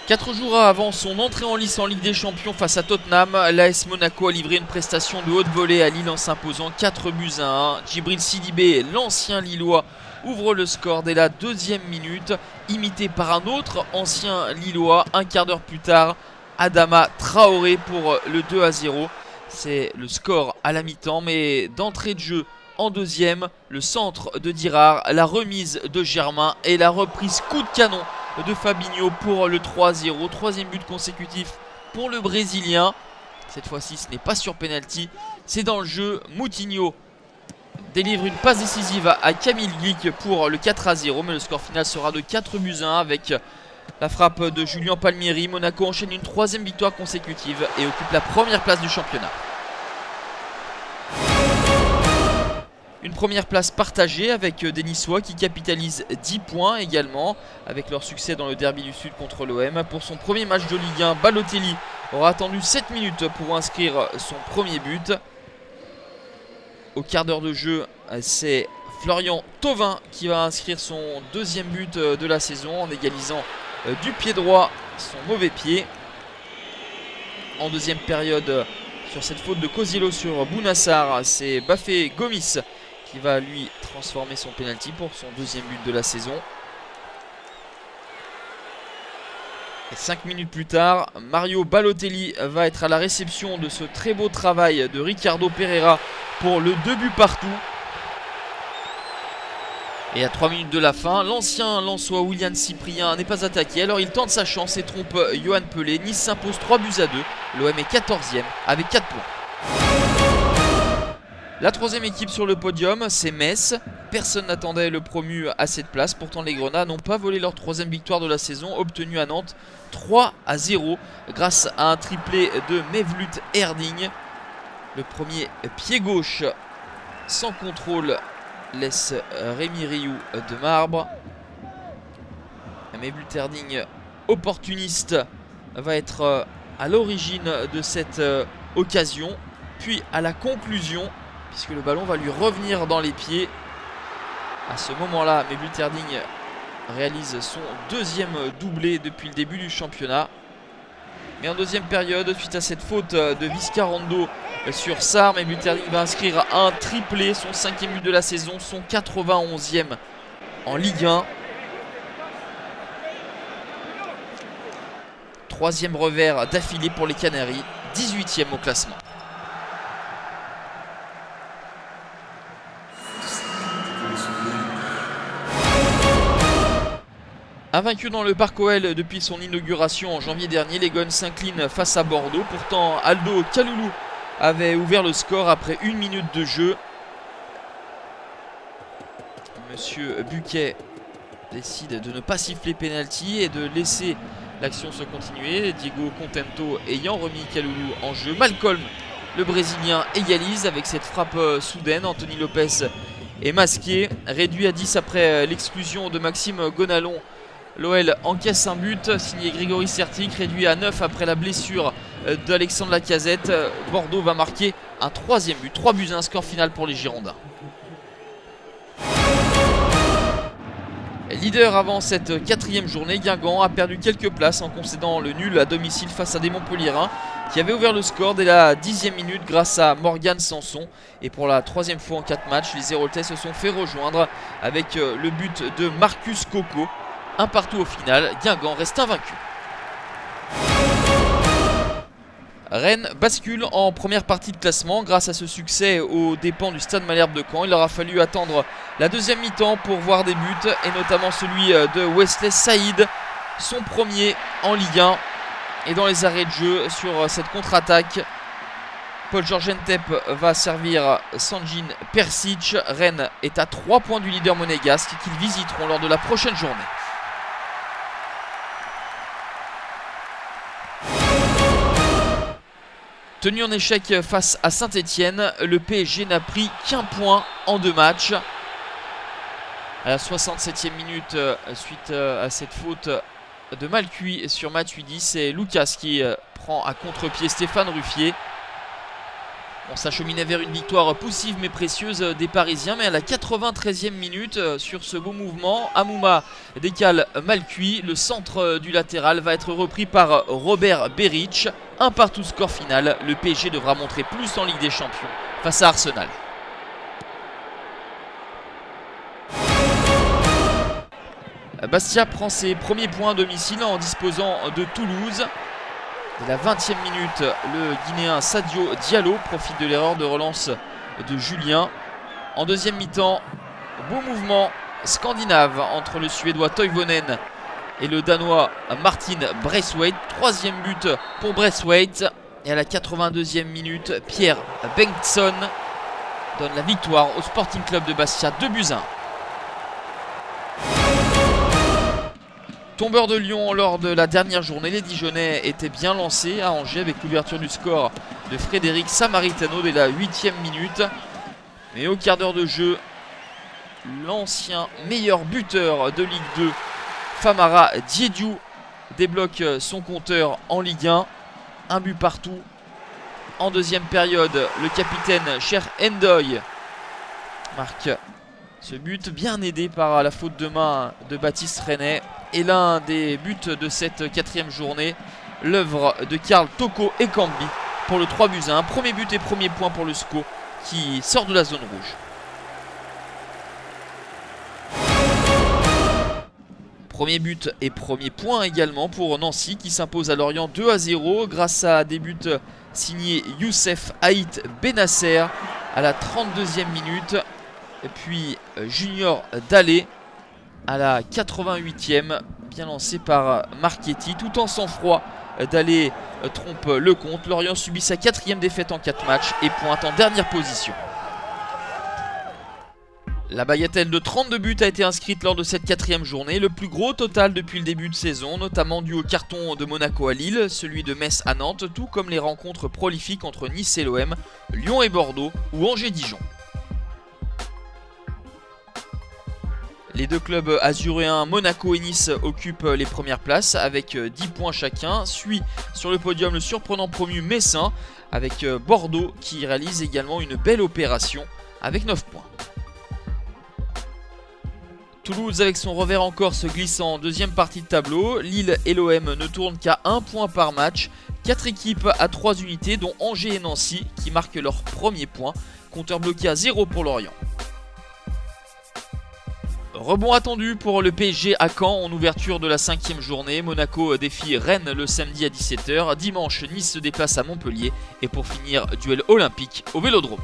4 jours avant son entrée en lice en Ligue des Champions face à Tottenham, l'AS Monaco a livré une prestation de haute volée à Lille en s'imposant 4-1. Djibril Sidibé, l'ancien Lillois, ouvre le score dès la 2e minute, imité par un autre ancien Lillois. Un quart d'heure plus tard, Adama Traoré pour le 2-0. C'est le score à la mi-temps, mais d'entrée de jeu en deuxième, le centre de Dirard, la remise de Germain et la reprise coup de canon de Fabinho pour le 3-0. Troisième but consécutif pour le Brésilien. Cette fois-ci, ce n'est pas sur penalty, c'est dans le jeu. Moutinho délivre une passe décisive à Kamil Glik pour le 4-0, mais le score final sera de 4-1 avec la frappe de Julien Palmieri. Monaco enchaîne une 3e victoire consécutive et occupe la première place du championnat. Une première place partagée avec des Niçois qui capitalisent 10 points également avec leur succès dans le derby du Sud contre l'OM. Pour son premier match de Ligue 1, Balotelli aura attendu 7 minutes pour inscrire son premier but. Au quart d'heure de jeu, c'est Florian Thauvin qui va inscrire son 2e but de la saison en égalisant du pied droit son mauvais pied. En deuxième période, sur cette faute de Kozilo sur Bounassar, c'est Bafé Gomis qui va lui transformer son penalty pour son 2e but de la saison. Et 5 minutes plus tard, Mario Balotelli va être à la réception de ce très beau travail de Ricardo Pereira pour le 2 buts partout. Et à 3 minutes de la fin, l'ancien Lensois Willian Cyprien n'est pas attaqué, alors il tente sa chance et trompe Yohan Pelé. Nice s'impose 3-2. L'OM est 14e avec 4 points. La 3e équipe sur le podium, c'est Metz. Personne n'attendait le promu à cette place. Pourtant, les Grenats n'ont pas volé leur 3e victoire de la saison, obtenue à Nantes 3-0 grâce à un triplé de Mevlut Erding. Le premier pied gauche sans contrôle laisse Rémi Rioux de marbre. Mevlut Erding, opportuniste, va être à l'origine de cette occasion. Puis à la conclusion, puisque le ballon va lui revenir dans les pieds. À ce moment-là, Mevlut Erding réalise son 2e doublé depuis le début du championnat. Mais en deuxième période, suite à cette faute de Viscarando sur Sarr, Mevlut Erding va inscrire un triplé, son 5e but de la saison, son 91e en Ligue 1. 3e revers d'affilée pour les Canaries, 18e au classement. Invaincu dans le Parc OL depuis son inauguration en janvier dernier, les Gones s'inclinent face à Bordeaux. Pourtant, Aldo Kaloulou avait ouvert le score après 1 minute de jeu. Monsieur Buquet décide de ne pas siffler penalty et de laisser l'action se continuer. Diego Contento ayant remis Kaloulou en jeu. Malcolm, le Brésilien, égalise avec cette frappe soudaine. Anthony Lopez est masqué. Réduit à 10 après l'exclusion de Maxime Gonalon, l'OL encaisse un but signé Grégory Sertic. Réduit à 9 après la blessure d'Alexandre Lacazette. Bordeaux va marquer un 3e but. 3-1, score final pour les Girondins. Leader avant cette 4e journée, Guingamp a perdu quelques places en concédant le nul à domicile face à des Montpelliérains qui avaient ouvert le score dès la 10e minute grâce à Morgan Sanson. Et pour la 3e fois en 4 matchs, les Héroltais se sont fait rejoindre avec le but de Marcus Coco. Un partout au final, Guingamp reste invaincu. Rennes bascule en première partie de classement grâce à ce succès aux dépens du Stade Malherbe de Caen. Il aura fallu attendre la 2e mi-temps pour voir des buts et notamment celui de Wesley Saïd, son premier en Ligue 1. Et dans les arrêts de jeu sur cette contre-attaque, Paul-Georges Ntep va servir Sanjin Persic. Rennes est à 3 points du leader monégasque qu'ils visiteront lors de la prochaine journée. Tenu en échec face à Saint-Etienne, le PSG n'a pris qu'un point en 2 matchs. À la 67e minute, suite à cette faute de Malcuit sur Matuidi, c'est Lucas qui prend à contre-pied Stéphane Ruffier. On s'acheminait vers une victoire poussive mais précieuse des Parisiens, mais à la 93e minute, sur ce beau mouvement, Amouma décale mal cuit. Le centre du latéral va être repris par Robert Beric. Un partout score final. Le PSG devra montrer plus en Ligue des Champions face à Arsenal. Bastia prend ses premiers points à domicile en disposant de Toulouse. Dès la 20e minute, le Guinéen Sadio Diallo profite de l'erreur de relance de Julien. En deuxième mi-temps, beau mouvement scandinave entre le Suédois Toivonen et le Danois Martin Braithwaite. Troisième but pour Braithwaite. Et à la 82e minute, Pierre Bengtsson donne la victoire au Sporting Club de Bastia, 2-1. Tombeur de Lyon lors de la dernière journée, les Dijonais étaient bien lancés à Angers avec l'ouverture du score de Frédéric Samaritano dès la 8e minute. Mais au quart d'heure de jeu, l'ancien meilleur buteur de Ligue 2, Famara Diédhiou, débloque son compteur en Ligue 1. Un but partout. En deuxième période, le capitaine Cher Endoy marque ce but, bien aidé par la faute de main de Baptiste Renet. Et l'un des buts de cette quatrième journée, l'œuvre de Karl Toko Ekambi pour le 3-1. Premier but et premier point pour le SCO qui sort de la zone rouge. Premier but et premier point également pour Nancy qui s'impose à Lorient 2-0 grâce à des buts signés Youssef Haït Benasser à la 32e minute. Et puis Junior Dallé à la 88e, bien lancé par Marchetti. Tout en sang-froid, Dallé trompe le compte. Lorient subit sa 4e défaite en 4 matchs et pointe en dernière position. La bagatelle de 32 buts a été inscrite lors de cette 4e journée, le plus gros total depuis le début de saison, notamment dû au carton de Monaco à Lille, celui de Metz à Nantes, tout comme les rencontres prolifiques entre Nice et l'OM, Lyon et Bordeaux ou Angers-Dijon. Les deux clubs azuréens Monaco et Nice occupent les premières places avec 10 points chacun. Suit sur le podium le surprenant promu Messin avec Bordeaux qui réalise également une belle opération avec 9 points. Toulouse avec son revers en Corse glisse en deuxième partie de tableau. Lille et l'OM ne tournent qu'à 1 point par match. 4 équipes à 3 unités dont Angers et Nancy qui marquent leur premier point. Compteur bloqué à 0 pour Lorient. Rebond attendu pour le PSG à Caen en ouverture de la 5e journée. Monaco défie Rennes le samedi à 17 h. Dimanche, Nice se déplace à Montpellier. Et pour finir, duel olympique au Vélodrome.